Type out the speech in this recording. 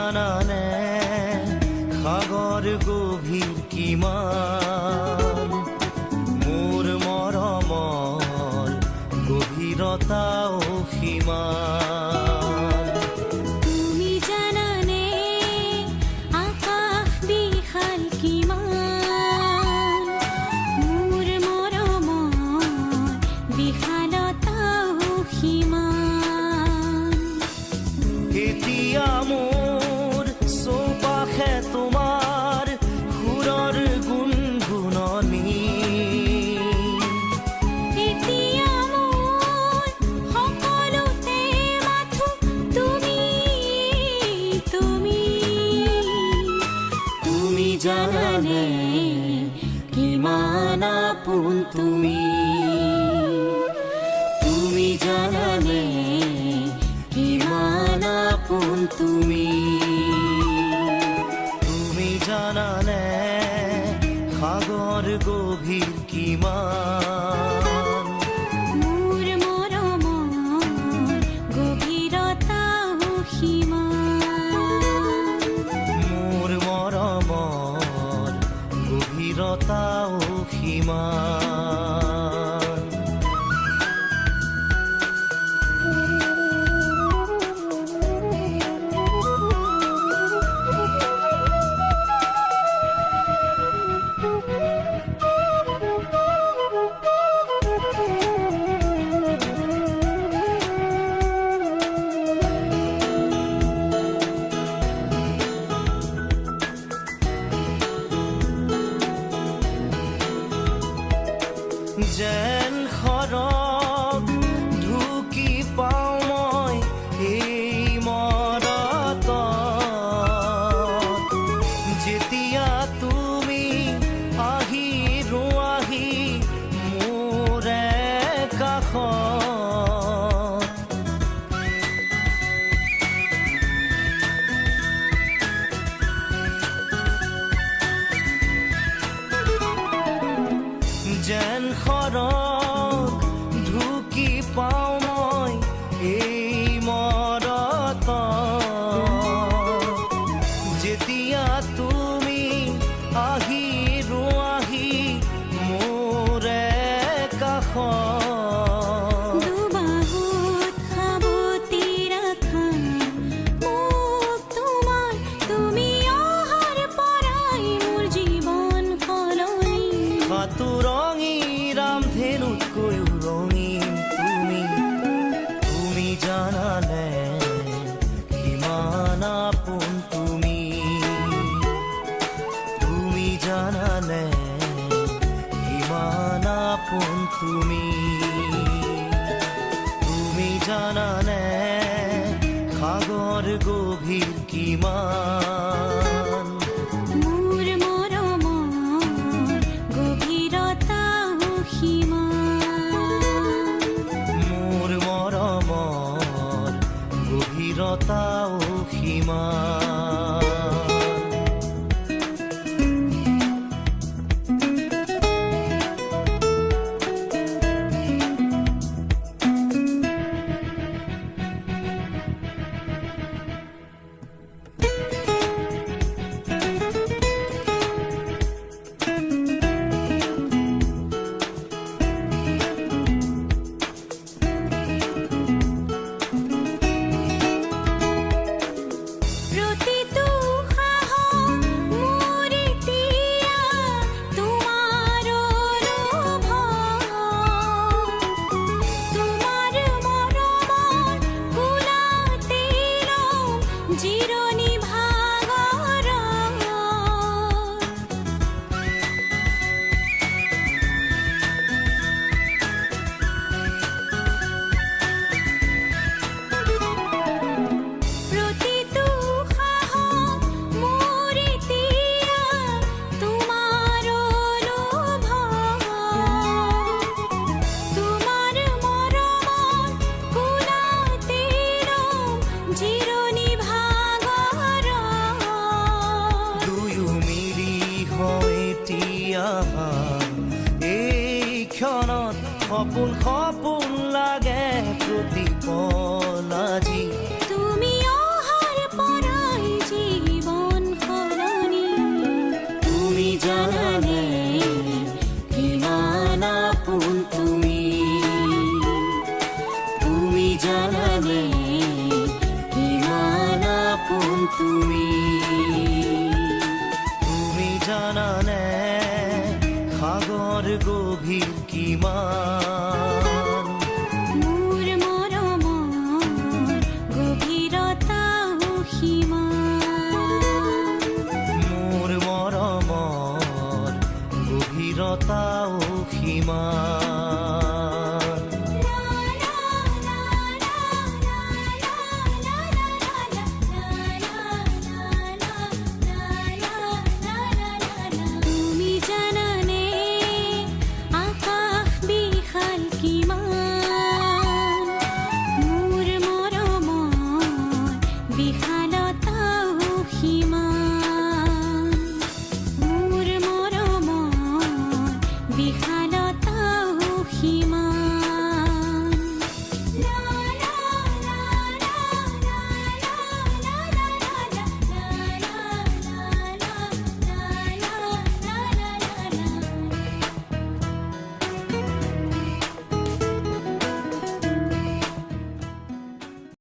জানানে সাগৰ গভীৰ কিমান মোৰ মৰমৰ গভীৰতা অসীমান তুমি জানানে আকাশ বিশাল কিমান মোৰ মৰমৰ বিশালতা অসীমান এতিয়া মোৰ চৌপাশে তোমাৰ সুৰৰ গুণগুণনি এতিয়া মোৰ সকলোতে মাথো তুমি তুমি তুমি জানানে কিমান আপোন তুমি তুমি জানানে কিমান আপোন তুমি তুমি জানানে সাগৰ গভীৰ কিমান মোৰ মৰমৰ গভীৰতা অসীমান মোৰ মৰমৰ গভীৰতা অসীমান যেন সৰগ ঢুকি পাওঁ মই এই মৰতত যেতিয়া তুমি আহি ৰোৱাহি মোৰে কাষত যেন সৰগ ঢুকি পাওঁ মই এই মৰতত যেতিয়া তুমি আহি ৰোৱাহি মোৰে কাষত দুবাহুত সাৱটি ৰাখা মোক তোমাৰ তুমি অহাৰ পৰাই মোৰ জীৱন সলনি সাঁতুৰঙী ৰামধেনুতকৈও ৰঙীন তুমি তুমি জানানে কিমান আপোন তুমি তুমি জানানে কিমান আপোন তুমি তুমি জানানে সাগৰ গভীৰ কিমান মোৰ মৰমৰ গভীৰতা অসীমান মোৰ মৰমৰ গভীৰতা অসীমান প্ৰতিটো সাহস মোৰ এতিয়া তোমাৰ অনুভৱ তোমাৰ মৰমৰ কোলাতে লওঁ জিৰণি ভাগৰত প্ৰতিটো সাহস মোৰ এতিয়া তোমাৰ অনুভৱ তোমাৰ মৰমৰ কোলাতে লওঁ জিৰণি ভাগৰত দুয়ো মিলি হয় এতিয়া এই ক্ষণত সপোন সপোন লাগে প্ৰতি পল আজি তুমি অহাৰ পৰাই সিমান মোৰ মৰমৰ গভীৰতাও সীমান মোৰ মৰমৰ গভীৰতাও সীমান